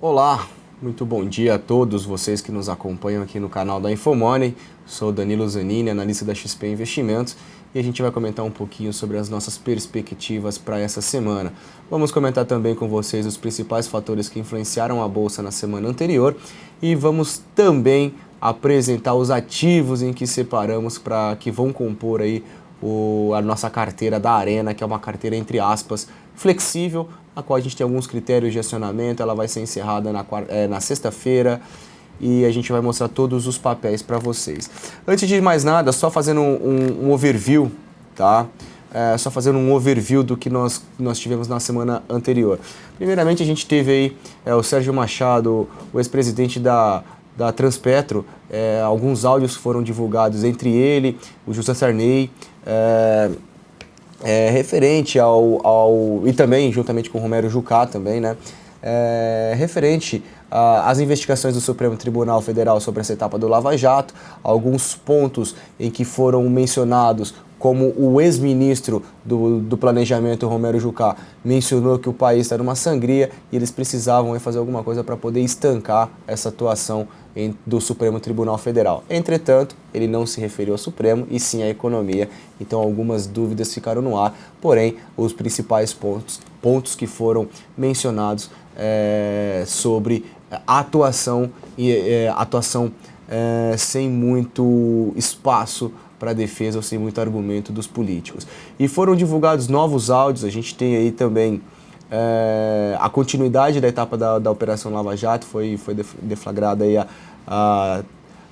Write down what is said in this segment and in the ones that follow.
Olá, muito bom dia a todos vocês que nos acompanham aqui no canal da Infomoney. Sou Danilo Zanini, analista da XP Investimentos, e a gente vai comentar um pouquinho sobre as nossas perspectivas para essa semana. Vamos comentar também com vocês os principais fatores que influenciaram a bolsa na semana anterior e vamos também apresentar os ativos em que separamos para que vão compor aí a nossa carteira da Arena, que é uma carteira, entre aspas, flexível, a qual a gente tem alguns critérios de acionamento. Ela vai ser encerrada na sexta-feira e a gente vai mostrar todos os papéis para vocês. Antes de mais nada, só fazendo um overview, tá? Só fazendo um overview do que nós tivemos na semana anterior. Primeiramente, a gente teve aí o Sérgio Machado, o ex-presidente da Transpetro. Alguns áudios foram divulgados entre ele, o José Sarney, referente e também juntamente com o Romero Jucá também, né? Referente às investigações do Supremo Tribunal Federal sobre essa etapa do Lava Jato, alguns pontos em que foram mencionados, como o ex-ministro do Planejamento, Romero Jucá, mencionou que o país está numa sangria e eles precisavam fazer alguma coisa para poder estancar essa atuação do Supremo Tribunal Federal. Entretanto, ele não se referiu ao Supremo e sim à economia, então algumas dúvidas ficaram no ar, porém os principais pontos que foram mencionados sobre a atuação sem muito espaço para defesa ou sem muito argumento dos políticos. E foram divulgados novos áudios. A gente tem aí também a continuidade da etapa da Operação Lava Jato. Foi deflagrada aí a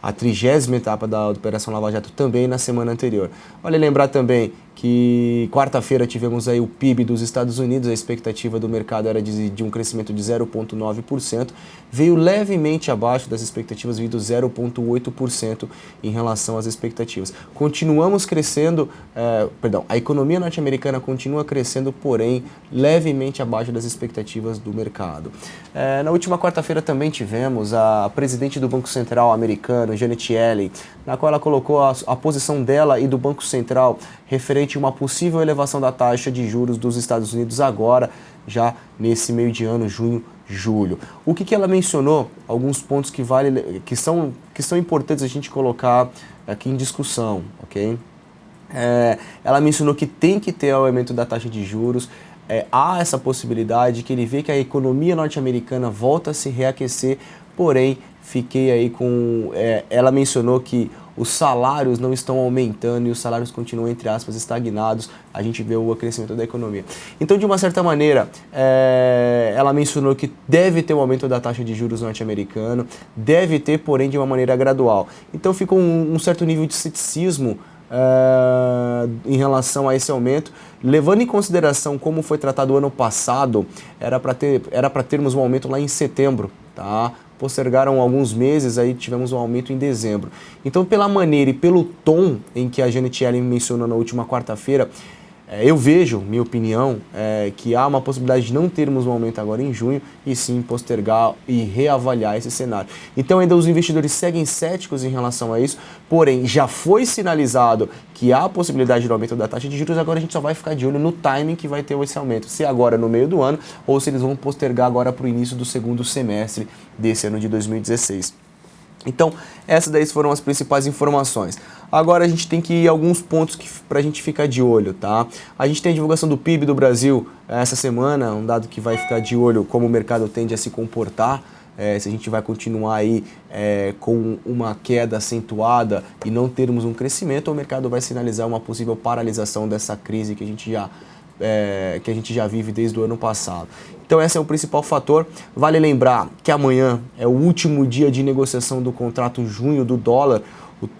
30ª etapa da Operação Lava Jato também na semana anterior. Vale lembrar também que quarta-feira tivemos aí o PIB dos Estados Unidos. A expectativa do mercado era de um crescimento de 0,9%, veio levemente abaixo das expectativas, vindo 0,8% em relação às expectativas. Continuamos crescendo, a economia norte-americana continua crescendo, porém levemente abaixo das expectativas do mercado. Na última quarta-feira também tivemos a presidente do Banco Central americano, Janet Yellen, na qual ela colocou a posição dela e do Banco Central referente a uma possível elevação da taxa de juros dos Estados Unidos agora, já nesse meio de ano, junho, julho. O que ela mencionou? Alguns pontos que são importantes a gente colocar aqui em discussão, ok? Ela mencionou que tem que ter o aumento da taxa de juros. Há essa possibilidade que ele vê que a economia norte-americana volta a se reaquecer, porém, fiquei aí com... ela mencionou que os salários não estão aumentando e os salários continuam, entre aspas, estagnados. A gente vê o crescimento da economia. Então, de uma certa maneira, ela mencionou que deve ter um aumento da taxa de juros norte-americano, deve ter, porém, de uma maneira gradual. Então, ficou um certo nível de ceticismo em relação a esse aumento, levando em consideração como foi tratado o ano passado. Era para termos um aumento lá em setembro, tá? Postergaram alguns meses, aí tivemos um aumento em dezembro. Então, pela maneira e pelo tom em que a Janet Yellen mencionou na última quarta-feira, eu vejo, minha opinião, que há uma possibilidade de não termos um aumento agora em junho e sim postergar e reavaliar esse cenário. Então ainda os investidores seguem céticos em relação a isso, porém já foi sinalizado que há a possibilidade do aumento da taxa de juros. Agora a gente só vai ficar de olho no timing que vai ter esse aumento, se agora no meio do ano ou se eles vão postergar agora para o início do segundo semestre desse ano de 2016. Então, essas daí foram as principais informações. Agora a gente tem que ir a alguns pontos para a gente ficar de olho, tá? A gente tem a divulgação do PIB do Brasil essa semana, um dado que vai ficar de olho como o mercado tende a se comportar. Se a gente vai continuar aí com uma queda acentuada e não termos um crescimento, ou o mercado vai sinalizar uma possível paralisação dessa crise que a gente já vive desde o ano passado. Então esse é o principal fator. Vale lembrar que amanhã é o último dia de negociação do contrato junho do dólar.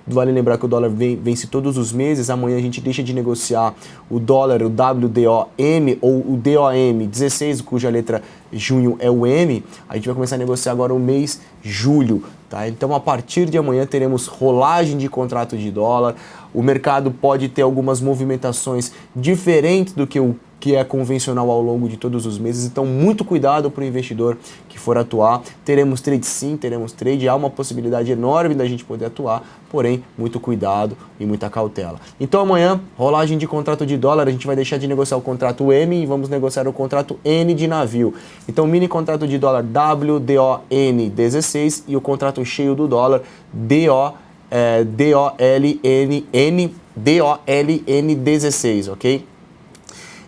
Vale lembrar que o dólar vence todos os meses. Amanhã a gente deixa de negociar o dólar, o WDOM ou o DOM 16, cuja letra junho é o M. A gente vai começar a negociar agora o mês julho, tá? Então a partir de amanhã teremos rolagem de contrato de dólar. O mercado pode ter algumas movimentações diferentes do que que é convencional ao longo de todos os meses. Então, muito cuidado para o investidor que for atuar. Teremos trade sim, teremos trade. Há uma possibilidade enorme da gente poder atuar, porém, muito cuidado e muita cautela. Então, amanhã, rolagem de contrato de dólar. A gente vai deixar de negociar o contrato M e vamos negociar o contrato N de navio. Então, mini contrato de dólar WDON16 e o contrato cheio do dólar DOLN16, ok?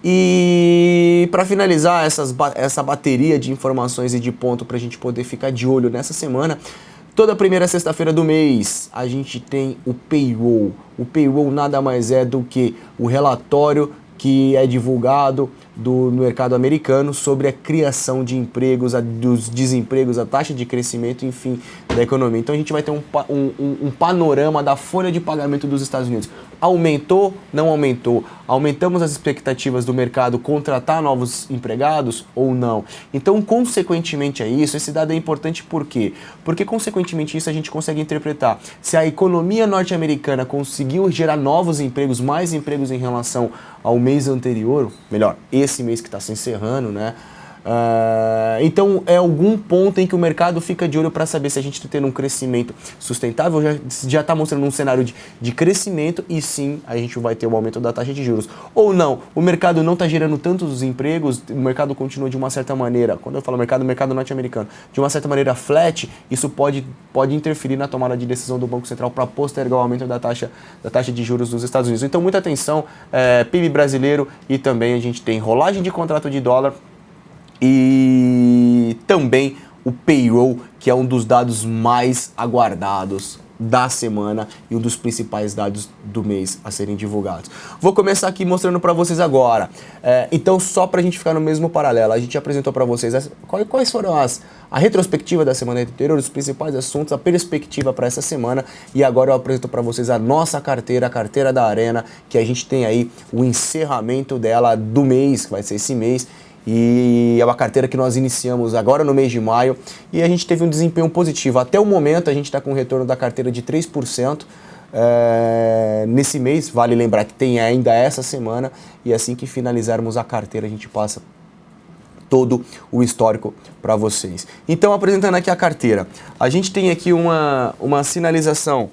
E para finalizar essa bateria de informações e de ponto para a gente poder ficar de olho nessa semana, toda primeira sexta-feira do mês a gente tem o payroll. O payroll nada mais é do que o relatório que é divulgado no mercado americano sobre a criação de empregos, dos desempregos, a taxa de crescimento, enfim, da economia. Então a gente vai ter um panorama da folha de pagamento dos Estados Unidos. Aumentou? Não aumentou? Aumentamos as expectativas do mercado contratar novos empregados ou não? Então, consequentemente a isso, esse dado é importante por quê? Porque, consequentemente isso, a gente consegue interpretar se a economia norte-americana conseguiu gerar novos empregos, mais empregos em relação ao mês anterior, melhor, esse mês que está se encerrando, né? Então é algum ponto em que o mercado fica de olho para saber se a gente está tendo um crescimento sustentável, já está mostrando um cenário de crescimento e sim a gente vai ter um aumento da taxa de juros. Ou não, o mercado não está gerando tantos empregos, o mercado continua de uma certa maneira, quando eu falo mercado norte-americano, de uma certa maneira flat, isso pode interferir na tomada de decisão do Banco Central para postergar o aumento da taxa de juros dos Estados Unidos. Então muita atenção, PIB brasileiro e também a gente tem rolagem de contrato de dólar, e também o payroll, que é um dos dados mais aguardados da semana e um dos principais dados do mês a serem divulgados. Vou começar aqui mostrando para vocês agora. Então, só para a gente ficar no mesmo paralelo, a gente apresentou para vocês quais foram a retrospectiva da semana anterior, os principais assuntos, a perspectiva para essa semana, e agora eu apresento para vocês a nossa carteira, a carteira da Arena, que a gente tem aí o encerramento dela do mês, que vai ser esse mês, e é uma carteira que nós iniciamos agora no mês de maio e a gente teve um desempenho positivo. Até o momento a gente está com um retorno da carteira de 3%. Nesse mês, vale lembrar que tem ainda essa semana, e assim que finalizarmos a carteira a gente passa todo o histórico para vocês. Então, apresentando aqui a carteira, a gente tem aqui uma sinalização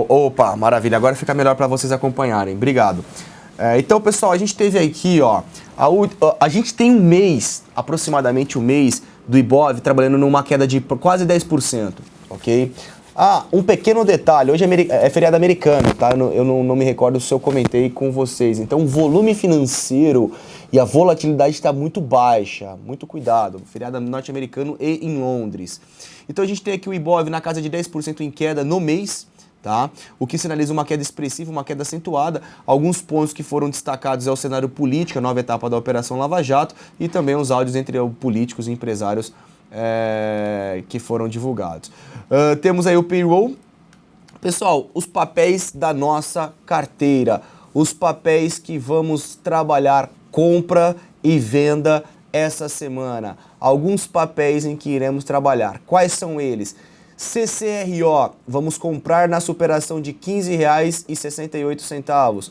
Opa, maravilha, agora fica melhor para vocês acompanharem, obrigado. Então, pessoal, a gente teve aqui, ó, a gente tem um mês, aproximadamente um mês, do Ibov trabalhando numa queda de quase 10%, ok? Um pequeno detalhe, hoje é feriado americano, tá? Eu não me recordo se eu comentei com vocês. Então, o volume financeiro e a volatilidade está muito baixa, muito cuidado, feriado norte-americano e em Londres. Então, a gente tem aqui o Ibov na casa de 10% em queda no mês, tá? O que sinaliza uma queda expressiva, uma queda acentuada. Alguns pontos que foram destacados é o cenário político, a nova etapa da Operação Lava Jato, e também os áudios entre políticos e empresários que foram divulgados. Temos aí o payroll. Pessoal, os papéis da nossa carteira, os papéis que vamos trabalhar compra e venda essa semana. Alguns papéis em que iremos trabalhar. Quais são eles? CCRO, vamos comprar na superação de R$ 15,68.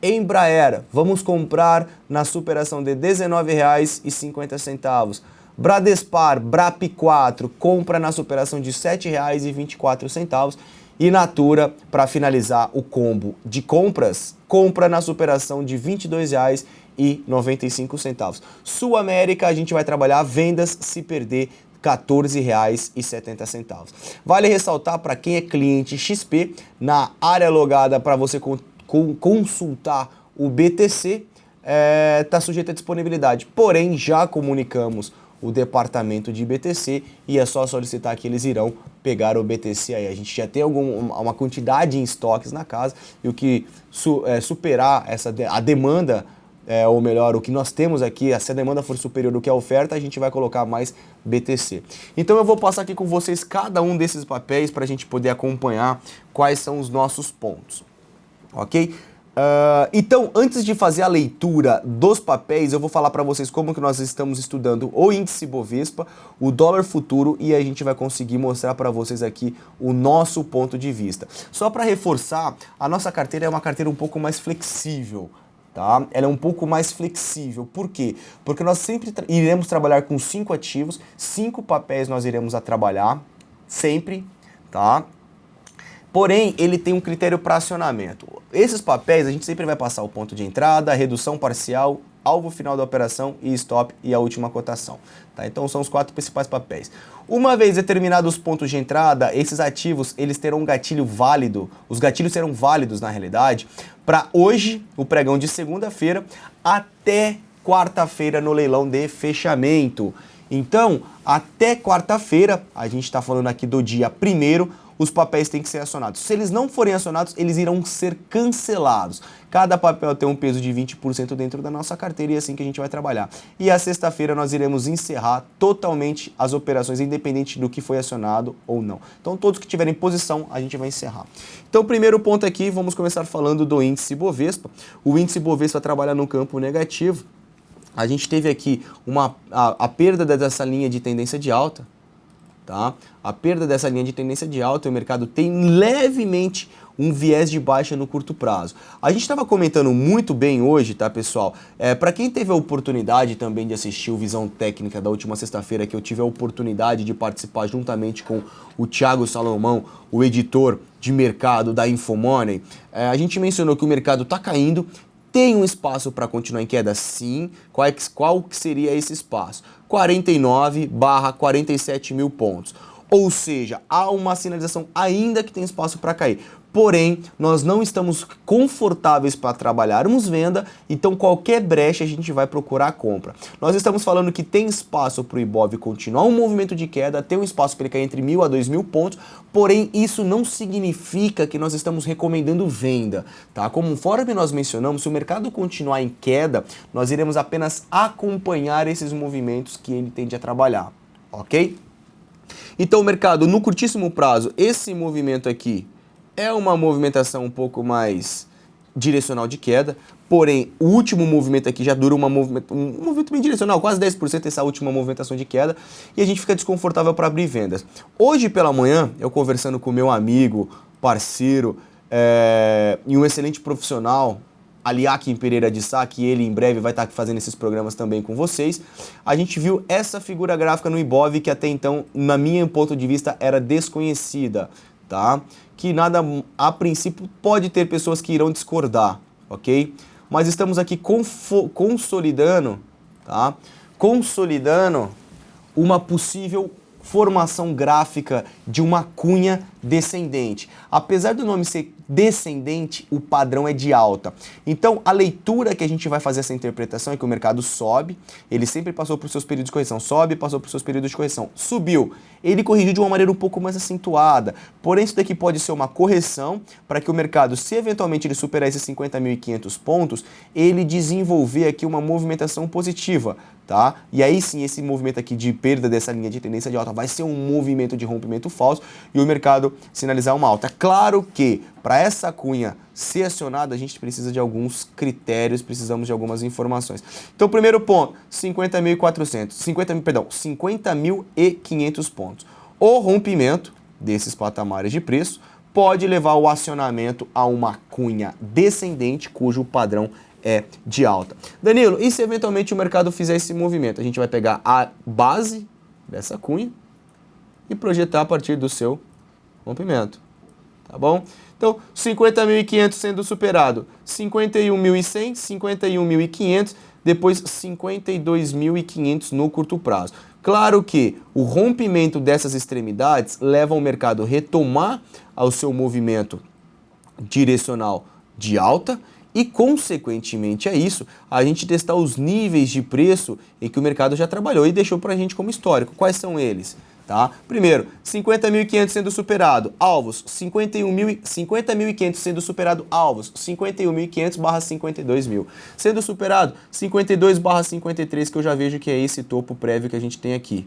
Embraer, vamos comprar na superação de R$ 19,50. Bradespar, BRAP4, compra na superação de R$ 7,24. E Natura, para finalizar o combo de compras, compra na superação de R$ 22,95. Sul América, a gente vai trabalhar vendas se perder R$ 14,70. Vale ressaltar para quem é cliente XP, na área logada para você consultar o BTC, está sujeito à disponibilidade. Porém, já comunicamos o departamento de BTC e é só solicitar que eles irão pegar o BTC aí. A gente já tem uma quantidade em estoques na casa e o que superar a demanda, ou melhor, o que nós temos aqui, se a demanda for superior do que a oferta, a gente vai colocar mais BTC. Então eu vou passar aqui com vocês cada um desses papéis para a gente poder acompanhar quais são os nossos pontos, ok? Então, antes de fazer a leitura dos papéis, eu vou falar para vocês como que nós estamos estudando o índice Bovespa, o dólar futuro, e a gente vai conseguir mostrar para vocês aqui o nosso ponto de vista. Só para reforçar, a nossa carteira é uma carteira um pouco mais flexível, tá? Ela é um pouco mais flexível. Por quê? Porque nós sempre iremos trabalhar com 5 ativos, 5 papéis nós iremos trabalhar, sempre, tá? Porém, ele tem um critério para acionamento. Esses papéis, a gente sempre vai passar o ponto de entrada, redução parcial, alvo final da operação e stop e a última cotação. Tá? Então, são os 4 principais papéis. Uma vez determinados os pontos de entrada, esses ativos, eles terão um gatilho válido, os gatilhos serão válidos, na realidade, para hoje, o pregão de segunda-feira, até quarta-feira no leilão de fechamento. Então, até quarta-feira, a gente está falando aqui do dia 1º, os papéis têm que ser acionados. Se eles não forem acionados, eles irão ser cancelados. Cada papel tem um peso de 20% dentro da nossa carteira e é assim que a gente vai trabalhar. E a sexta-feira nós iremos encerrar totalmente as operações, independente do que foi acionado ou não. Então todos que tiverem posição, a gente vai encerrar. Então o primeiro ponto aqui, vamos começar falando do índice Bovespa. O índice Bovespa trabalha no campo negativo. A gente teve aqui a perda dessa linha de tendência de alta. Tá? A perda dessa linha de tendência de alta, o mercado tem levemente um viés de baixa no curto prazo. A gente estava comentando muito bem hoje, tá, pessoal? Para quem teve a oportunidade também de assistir o Visão Técnica da última sexta-feira, que eu tive a oportunidade de participar juntamente com o Thiago Salomão, o editor de mercado da Infomoney, a gente mencionou que o mercado está caindo. Tem um espaço para continuar em queda? Sim. Qual que seria esse espaço? 49/47 mil pontos. Ou seja, há uma sinalização ainda que tem espaço para cair. Porém, nós não estamos confortáveis para trabalharmos venda, então qualquer brecha a gente vai procurar a compra. Nós estamos falando que tem espaço para o Ibov continuar um movimento de queda, tem um espaço para ele cair entre 1.000 a 2.000 pontos, porém isso não significa que nós estamos recomendando venda, tá? Conforme nós mencionamos, se o mercado continuar em queda, nós iremos apenas acompanhar esses movimentos que ele tende a trabalhar, ok? Então o mercado, no curtíssimo prazo, esse movimento aqui, é uma movimentação um pouco mais direcional de queda, porém o último movimento aqui já dura um movimento bem direcional, quase 10% essa última movimentação de queda, e a gente fica desconfortável para abrir vendas. Hoje pela manhã, eu conversando com meu amigo, parceiro e um excelente profissional, Aliakim Pereira de Sá, que ele em breve vai estar fazendo esses programas também com vocês, a gente viu essa figura gráfica no Ibov que até então, na minha ponto de vista, era desconhecida, tá? Que nada, a princípio, pode ter pessoas que irão discordar, ok? Mas estamos aqui consolidando, tá? Consolidando uma possível formação gráfica de uma cunha descendente. Apesar do nome ser descendente, o padrão é de alta. Então, a leitura que a gente vai fazer essa interpretação é que o mercado sobe, ele sempre passou por seus períodos de correção, sobe, passou por seus períodos de correção, subiu, ele corrigiu de uma maneira um pouco mais acentuada, porém isso daqui pode ser uma correção para que o mercado, se eventualmente ele superar esses 50.500 pontos, ele desenvolver aqui uma movimentação positiva, tá? E aí sim, esse movimento aqui de perda dessa linha de tendência de alta vai ser um movimento de rompimento falso e o mercado sinalizar uma alta. Claro que para essa cunha ser acionada, a gente precisa de alguns critérios, precisamos de algumas informações. Então, primeiro ponto, 50.500 pontos. O rompimento desses patamares de preço pode levar ao acionamento a uma cunha descendente, cujo padrão é de alta. Danilo, e se eventualmente o mercado fizer esse movimento? A gente vai pegar a base dessa cunha e projetar a partir do seu rompimento, tá bom? Então, 50.500 sendo superado, 51.100, 51.500, depois 52.500 no curto prazo. Claro que o rompimento dessas extremidades leva o mercado a retomar ao seu movimento direcional de alta e, consequentemente a isso, a gente testar os níveis de preço em que o mercado já trabalhou e deixou para a gente como histórico. Quais são eles? Tá? Primeiro, 50.500 sendo superado, alvos, 50.500 sendo superado, alvos, 51.500/52.000. Sendo superado, 52/53, que eu já vejo que é esse topo prévio que a gente tem aqui.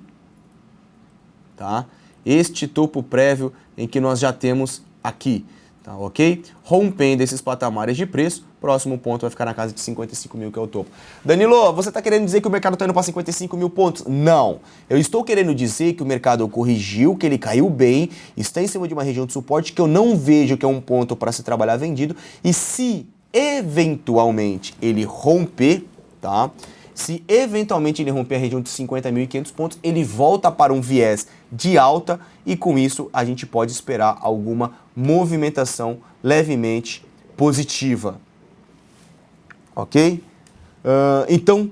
Tá? Este topo prévio em que nós já temos aqui. tá ok? Rompendo esses patamares de preço, próximo ponto vai ficar na casa de 55 mil, que é o topo. Danilo, você está querendo dizer que o mercado está indo para 55 mil pontos? Não. Eu estou querendo dizer que o mercado corrigiu, que ele caiu bem, está em cima de uma região de suporte que eu não vejo que é um ponto para se trabalhar vendido, e se eventualmente ele romper, tá? Se eventualmente ele romper a região de 50.500 pontos, ele volta para um viés de alta e com isso a gente pode esperar alguma movimentação levemente positiva. Ok? Então,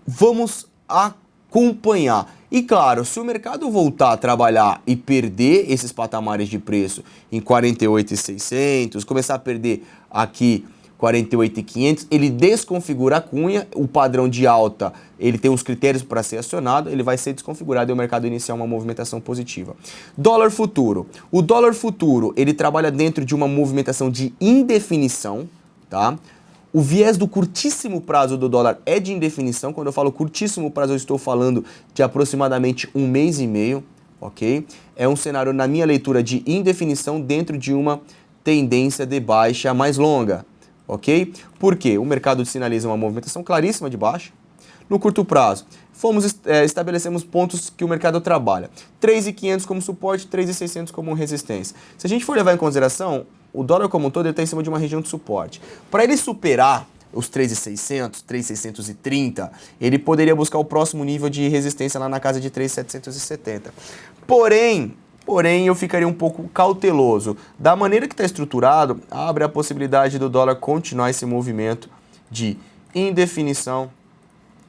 vamos acompanhar. E claro, se o mercado voltar a trabalhar e perder esses patamares de preço em 48.600, começar a perder aqui 48.500, ele desconfigura a cunha, o padrão de alta, ele tem uns critérios para ser acionado, ele vai ser desconfigurado e o mercado iniciar uma movimentação positiva. Dólar futuro. O dólar futuro, ele trabalha dentro de uma movimentação de indefinição, tá? O viés do curtíssimo prazo do dólar é de indefinição. Quando eu falo curtíssimo prazo, eu estou falando de aproximadamente 1 mês e meio, ok? É um cenário, na minha leitura, de indefinição dentro de uma tendência de baixa mais longa, ok? Por quê? O mercado sinaliza uma movimentação claríssima de baixa. No curto prazo, estabelecemos pontos que o mercado trabalha. 3.500 como suporte, 3.600 como resistência. Se a gente for levar em consideração, o dólar como um todo está em cima de uma região de suporte. Para ele superar os 3.600, 3.630, ele poderia buscar o próximo nível de resistência lá na casa de 3.770. Porém, eu ficaria um pouco cauteloso. Da maneira que está estruturado, abre a possibilidade do dólar continuar esse movimento de indefinição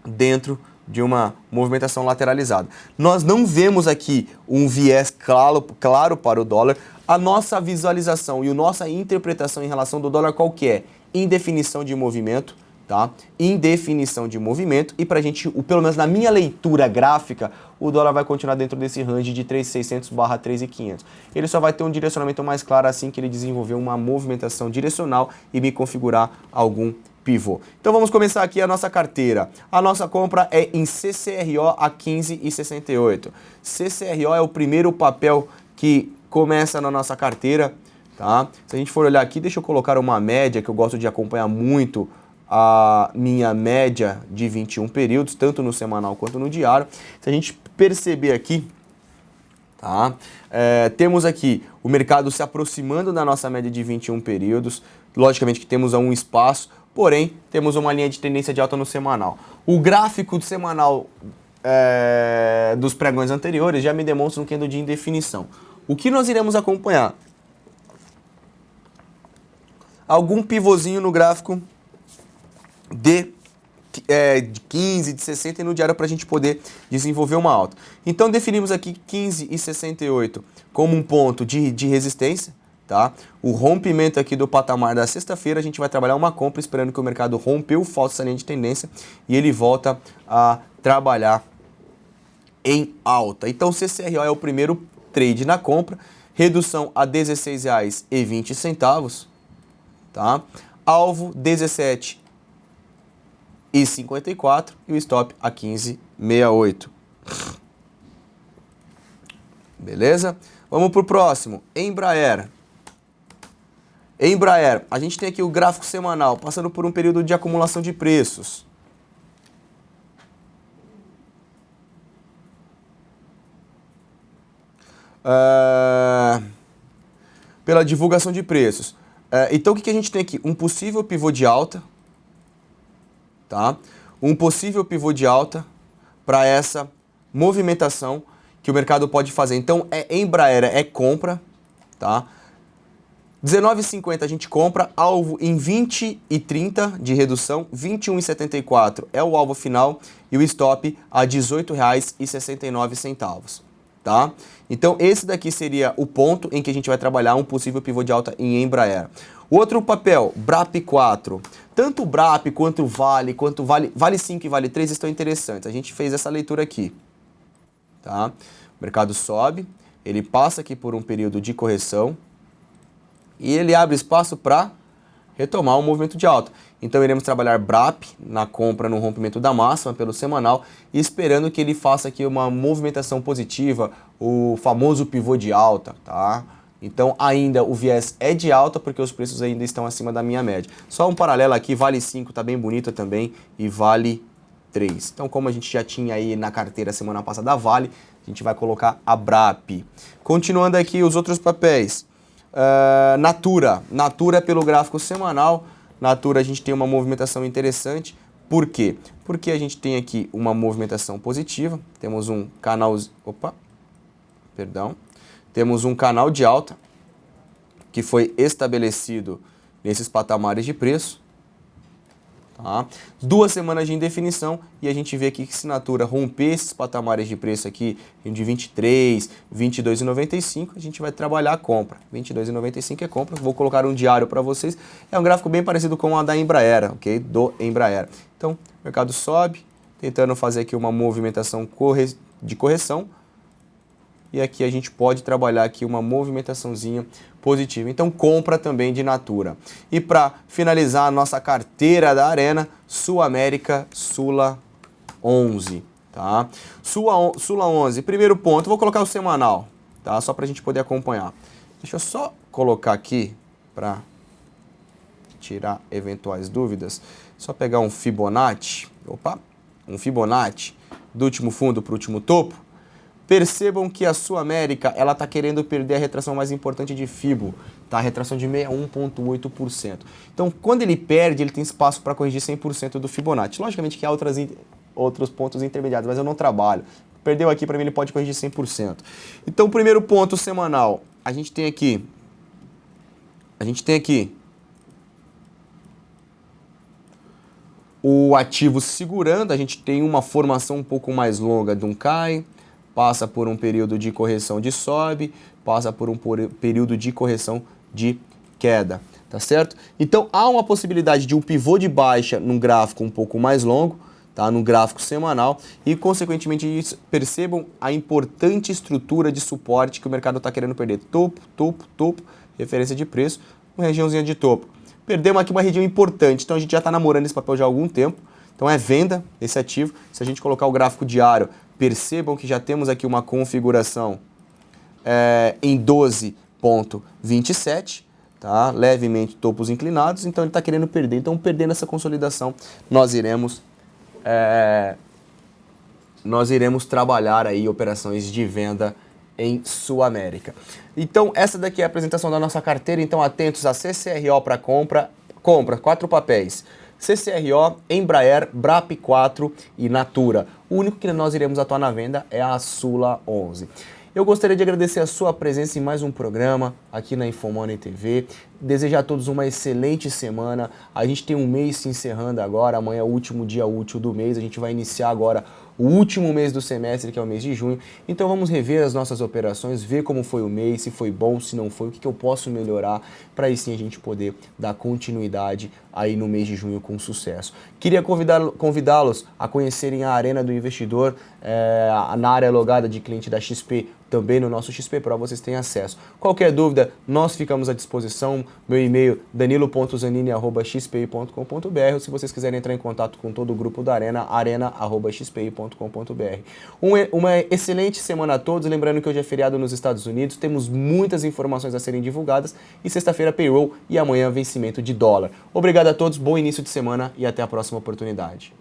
dentro de uma movimentação lateralizada. Nós não vemos aqui um viés claro para o dólar. A nossa visualização e a nossa interpretação em relação do dólar qual que é? Indefinição de movimento, tá? Indefinição de movimento, e pra gente, pelo menos na minha leitura gráfica, o dólar vai continuar dentro desse range de 3.600/3.500. Ele só vai ter um direcionamento mais claro assim que ele desenvolver uma movimentação direcional e me configurar algum pivô. Então vamos começar aqui a nossa carteira. A nossa compra é em CCRO a 15,68. CCRO é o primeiro papel que começa na nossa carteira, tá? Se a gente for olhar aqui, deixa eu colocar uma média, que eu gosto de acompanhar muito a minha média de 21 períodos, tanto no semanal quanto no diário. Se a gente perceber aqui, tá? Temos aqui o mercado se aproximando da nossa média de 21 períodos, logicamente que temos um espaço, porém temos uma linha de tendência de alta no semanal. O gráfico do semanal dos pregões anteriores já me demonstra um candle de indefinição. O que nós iremos acompanhar? Algum pivôzinho no gráfico de 15, de 60 e no diário para a gente poder desenvolver uma alta. Então definimos aqui 15,68 como um ponto de resistência, tá? O rompimento aqui do patamar da sexta-feira, a gente vai trabalhar uma compra esperando que o mercado rompeu, falta essa linha de tendência e ele volta a trabalhar em alta. Então o CCRO é o primeiro trade na compra, redução a R$ 16,20, tá? Alvo 17,54 e o stop a 15,68. Beleza? Vamos pro próximo, Embraer. Embraer, a gente tem aqui o gráfico semanal passando por um período de acumulação de preços. Pela divulgação de preços. Então o que a gente tem aqui? Um possível pivô de alta, tá? Um possível pivô de alta para essa movimentação que o mercado pode fazer. Então Embraer é compra, tá? 19,50 a gente compra, alvo em 20,30 de redução, 21,74 é o alvo final e o stop a R$ 18,69. Tá? Então esse daqui seria o ponto em que a gente vai trabalhar um possível pivô de alta em Embraer. Outro papel, BRAP4. Tanto o BRAP quanto o Vale 5 e Vale 3 estão interessantes. A gente fez essa leitura aqui. Tá? O mercado sobe, ele passa aqui por um período de correção e ele abre espaço para retomar um movimento de alta. Então iremos trabalhar BRAP na compra no rompimento da máxima pelo semanal e esperando que ele faça aqui uma movimentação positiva, o famoso pivô de alta, tá? Então ainda o viés é de alta porque os preços ainda estão acima da minha média. Só um paralelo aqui, Vale 5 está bem bonita também e Vale 3. Então como a gente já tinha aí na carteira semana passada a Vale, a gente vai colocar a BRAP. Continuando aqui os outros papéis. Natura. Natura pelo gráfico semanal. Natura a gente tem uma movimentação interessante. Por quê? Porque a gente tem aqui uma movimentação positiva. Temos um canal... Temos um canal de alta que foi estabelecido nesses patamares de preço. Tá? 2 semanas de indefinição e a gente vê aqui que se Natura romper esses patamares de preço aqui de 23, 22,95, a gente vai trabalhar a compra. 22,95 é compra. Vou colocar um diário para vocês. É um gráfico bem parecido com a da Embraer, ok? Do Embraer. Então, o mercado sobe, tentando fazer aqui uma movimentação de correção. E aqui a gente pode trabalhar aqui uma movimentaçãozinha positiva. Então, compra também de Natura. E para finalizar a nossa carteira da Arena, SulAmérica, Sula 11. Tá? Sula 11, primeiro ponto, vou colocar o semanal, tá? Só para a gente poder acompanhar. Deixa eu só colocar aqui para tirar eventuais dúvidas. Só pegar um Fibonacci, um Fibonacci do último fundo para o último topo. Percebam que a SulAmérica ela está querendo perder a retração mais importante de Fibo, tá? A retração de 61,8%. Então, quando ele perde, ele tem espaço para corrigir 100% do Fibonacci. Logicamente que há outros pontos intermediários, mas eu não trabalho. Perdeu aqui, para mim ele pode corrigir 100%. Então, o primeiro ponto semanal, a gente tem aqui o ativo segurando, a gente tem uma formação um pouco mais longa de um cai, passa por um período de correção de sobe, passa por um período de correção de queda, tá certo? Então há uma possibilidade de um pivô de baixa num gráfico um pouco mais longo, tá? Num gráfico semanal e consequentemente percebam a importante estrutura de suporte que o mercado está querendo perder. Topo, topo, topo, referência de preço, uma regiãozinha de topo. Perdemos aqui uma região importante, então a gente já está namorando esse papel já há algum tempo, então é venda esse ativo. Se a gente colocar o gráfico diário, percebam que já temos aqui uma configuração em 12,27, tá? Levemente topos inclinados, então ele está querendo perder. Então, perdendo essa consolidação, nós iremos trabalhar aí operações de venda em SulAmérica. Então, essa daqui é a apresentação da nossa carteira. Então, atentos a CCRO para compra, 4 papéis. CCRO, Embraer, BRAP 4 e Natura. O único que nós iremos atuar na venda é a Sula 11. Eu gostaria de agradecer a sua presença em mais um programa aqui na Infomoney TV. Desejar a todos uma excelente semana. A gente tem um mês se encerrando agora, amanhã é o último dia útil do mês. A gente vai iniciar agora o último mês do semestre, que é o mês de junho. Então vamos rever as nossas operações, ver como foi o mês, se foi bom, se não foi, o que eu posso melhorar, para aí sim a gente poder dar continuidade aí no mês de junho com sucesso. Queria convidá-los a conhecerem a Arena do Investidor, na área logada de cliente da XP, também no nosso XP Pro vocês têm acesso. Qualquer dúvida, nós ficamos à disposição. Meu e-mail danilo.zanini@xpi.com.br. Se vocês quiserem entrar em contato com todo o grupo da Arena, arena@xpi.com.br. Uma excelente semana a todos. Lembrando que hoje é feriado nos Estados Unidos, temos muitas informações a serem divulgadas e sexta-feira payroll e amanhã vencimento de dólar. Obrigado a todos, bom início de semana e até a próxima oportunidade.